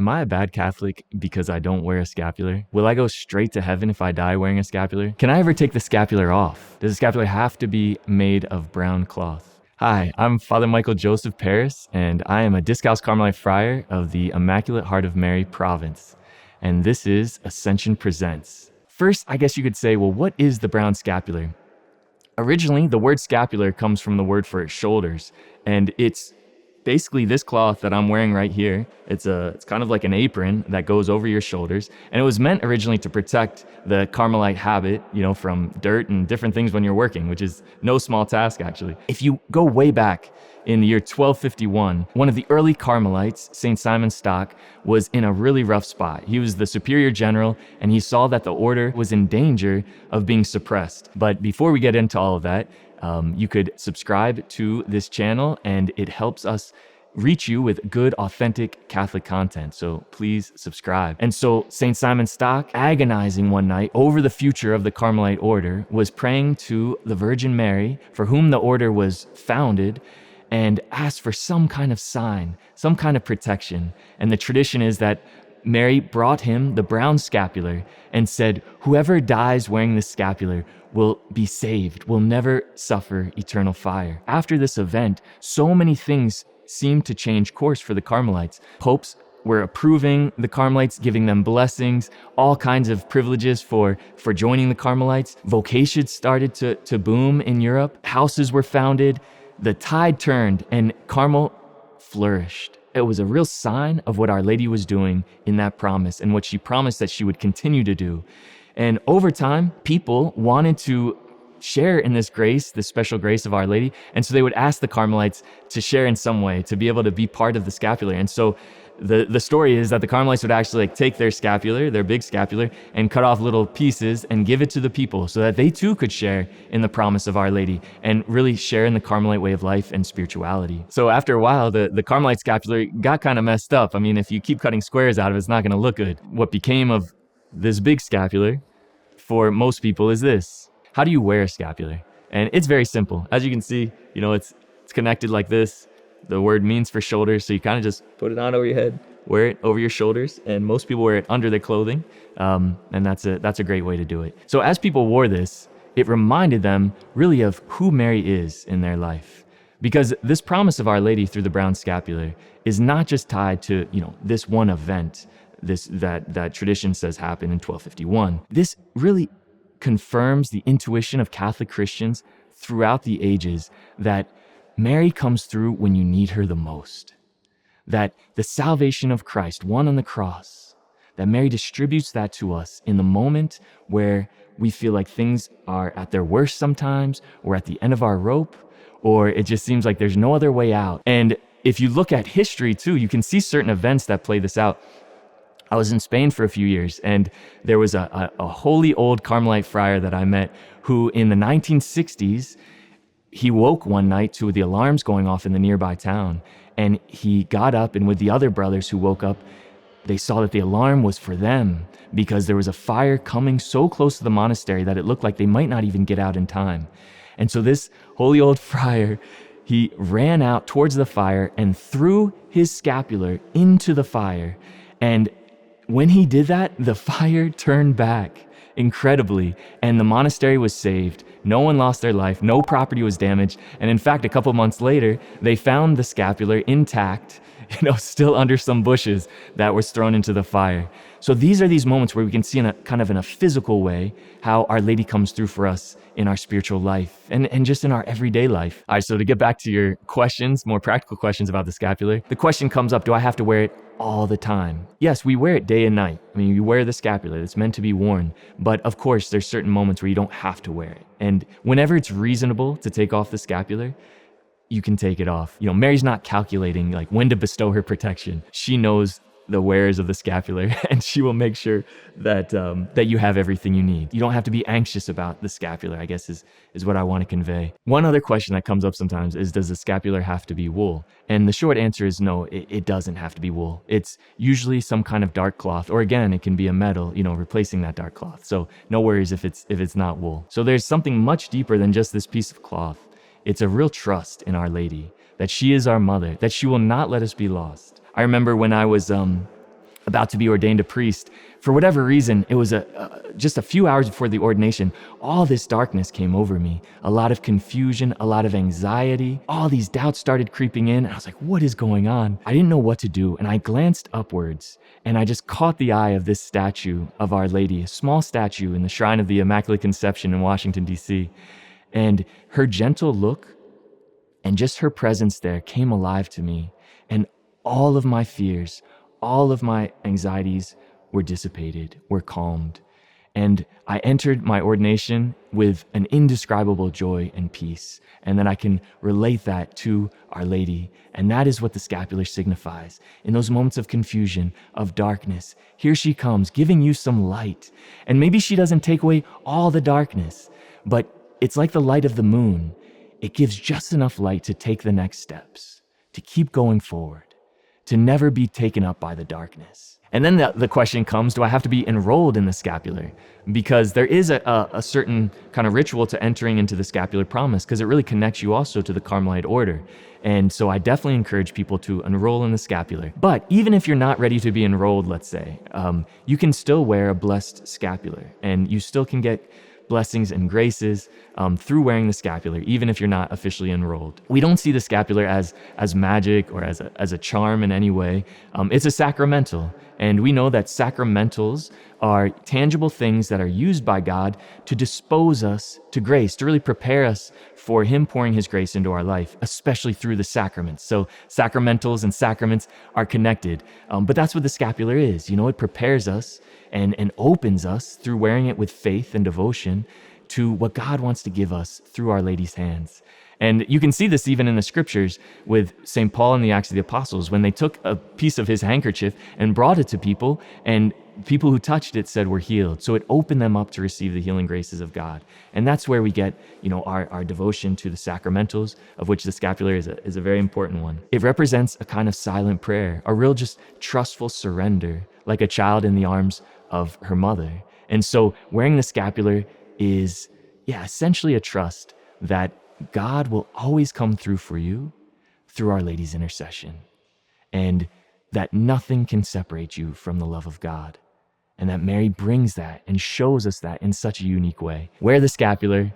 am I a bad Catholic because I don't wear a scapular? Will I go straight to heaven if I die wearing a scapular? Can I ever take the scapular off? Does the scapular have to be made of brown cloth? Hi, I'm Father Michael Joseph Paris, and I am a Discalced Carmelite friar of the Immaculate Heart of Mary province. And this is Ascension Presents. First, I guess you could say, well, what is the brown scapular? Originally, the word scapular comes from the word for shoulders, and it's basically this cloth that I'm wearing right here. It's kind of like an apron that goes over your shoulders, and it was meant originally to protect the Carmelite habit, from dirt and different things when you're working, which is no small task actually. If you go way back in the year 1251, one of the early Carmelites, St. Simon Stock, was in a really rough spot. He was the superior general, and he saw that the order was in danger of being suppressed. But before we get into all of that, you could subscribe to this channel, and it helps us reach you with good, authentic Catholic content. So please subscribe. And so St. Simon Stock, agonizing one night over the future of the Carmelite order, was praying to the Virgin Mary, for whom the order was founded, and asked for some kind of sign, some kind of protection. And the tradition is that Mary brought him the brown scapular and said, whoever dies wearing this scapular will be saved, will never suffer eternal fire. After this event, so many things seemed to change course for the Carmelites. Popes were approving the Carmelites, giving them blessings, all kinds of privileges for joining the Carmelites. Vocations started to boom in Europe. Houses were founded. The tide turned and Carmel flourished. It was a real sign of what Our Lady was doing in that promise and what she promised that she would continue to do. And over time, people wanted to share in this grace, this special grace of Our Lady. And so they would ask the Carmelites to share in some way, to be able to be part of the scapular. And so the story is that the Carmelites would actually take their scapular, their big scapular, and cut off little pieces and give it to the people so that they too could share in the promise of Our Lady and really share in the Carmelite way of life and spirituality. So after a while, the Carmelite scapular got kind of messed up. I mean, if you keep cutting squares out of it, it's not going to look good. What became of this big scapular for most people is this. How do you wear a scapular? And it's very simple. As you can see, it's connected like this. The word means for shoulders, so you kind of just put it on over your head, wear it over your shoulders, and most people wear it under their clothing, and that's a great way to do it. So as people wore this, it reminded them really of who Mary is in their life, because this promise of Our Lady through the brown scapular is not just tied to this one event, that tradition says happened in 1251. This really confirms the intuition of Catholic Christians throughout the ages that Mary comes through when you need her the most. That the salvation of Christ won on the cross, that Mary distributes that to us in the moment where we feel like things are at their worst sometimes, or at the end of our rope, or it just seems like there's no other way out. And if you look at history too, you can see certain events that play this out. I was in Spain for a few years, and there was a holy old Carmelite friar that I met who in the 1960s, he woke one night to the alarms going off in the nearby town, and he got up, and with the other brothers who woke up, they saw that the alarm was for them because there was a fire coming so close to the monastery that it looked like they might not even get out in time. And so this holy old friar, he ran out towards the fire and threw his scapular into the fire. And when he did that, the fire turned back incredibly, and the monastery was saved. No one lost their life, no property was damaged, and in fact, a couple months later, they found the scapular intact, still under some bushes that was thrown into the fire. So these are these moments where we can see in a physical way how Our Lady comes through for us in our spiritual life and just in our everyday life. All right, so to get back to your questions, more practical questions about the scapular, the question comes up, do I have to wear it all the time? Yes, we wear it day and night. I mean, you wear the scapular, it's meant to be worn. But of course, there's certain moments where you don't have to wear it. And whenever it's reasonable to take off the scapular, you can take it off. Mary's not calculating when to bestow her protection. She knows the wearers of the scapular, and she will make sure that you have everything you need. You don't have to be anxious about the scapular, I guess is what I want to convey. One other question that comes up sometimes is, does the scapular have to be wool? And the short answer is no, it doesn't have to be wool. It's usually some kind of dark cloth, or again, it can be a metal, replacing that dark cloth. So no worries if it's not wool. So there's something much deeper than just this piece of cloth. It's a real trust in Our Lady, that she is our mother, that she will not let us be lost. I remember when I was about to be ordained a priest. For whatever reason, it was just a few hours before the ordination, all this darkness came over me. A lot of confusion, a lot of anxiety, all these doubts started creeping in. And I was like, what is going on? I didn't know what to do. And I glanced upwards and I just caught the eye of this statue of Our Lady, a small statue in the Shrine of the Immaculate Conception in Washington, D.C. And her gentle look and just her presence there came alive to me. And all of my fears, all of my anxieties were dissipated, were calmed. And I entered my ordination with an indescribable joy and peace. And then I can relate that to Our Lady. And that is what the scapular signifies. In those moments of confusion, of darkness, here she comes, giving you some light. And maybe she doesn't take away all the darkness, but it's like the light of the moon. It gives just enough light to take the next steps, to keep going forward, to never be taken up by the darkness. And then the question comes, do I have to be enrolled in the scapular? Because there is a certain kind of ritual to entering into the scapular promise, because it really connects you also to the Carmelite order. And so I definitely encourage people to enroll in the scapular. But even if you're not ready to be enrolled, let's say, you can still wear a blessed scapular, and you still can get blessings and graces through wearing the scapular, even if you're not officially enrolled. We don't see the scapular as magic or as a charm in any way. It's a sacramental, and we know that sacramentals are tangible things that are used by God to dispose us to grace, to really prepare us for Him pouring His grace into our life, especially through the sacraments. So sacramentals and sacraments are connected, but that's what the scapular is. It prepares us and opens us through wearing it with faith and devotion to what God wants to give us through Our Lady's hands. And you can see this even in the scriptures with St. Paul in the Acts of the Apostles, when they took a piece of his handkerchief and brought it to people, and people who touched it said were healed. So it opened them up to receive the healing graces of God. And that's where we get, our devotion to the sacramentals, of which the scapular is a very important one. It represents a kind of silent prayer, a real just trustful surrender, like a child in the arms of her mother. And so wearing the scapular is, essentially a trust that God will always come through for you through Our Lady's intercession, and that nothing can separate you from the love of God, and that Mary brings that and shows us that in such a unique way. Wear the scapular,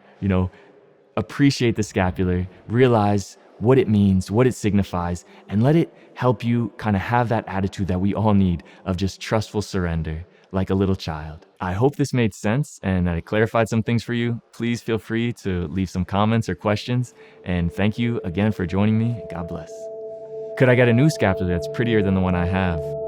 appreciate the scapular, realize what it means, what it signifies, and let it help you kind of have that attitude that we all need of just trustful surrender, like a little child. I hope this made sense and that it clarified some things for you. Please feel free to leave some comments or questions. And thank you again for joining me. God bless. Could I get a new scapular that's prettier than the one I have?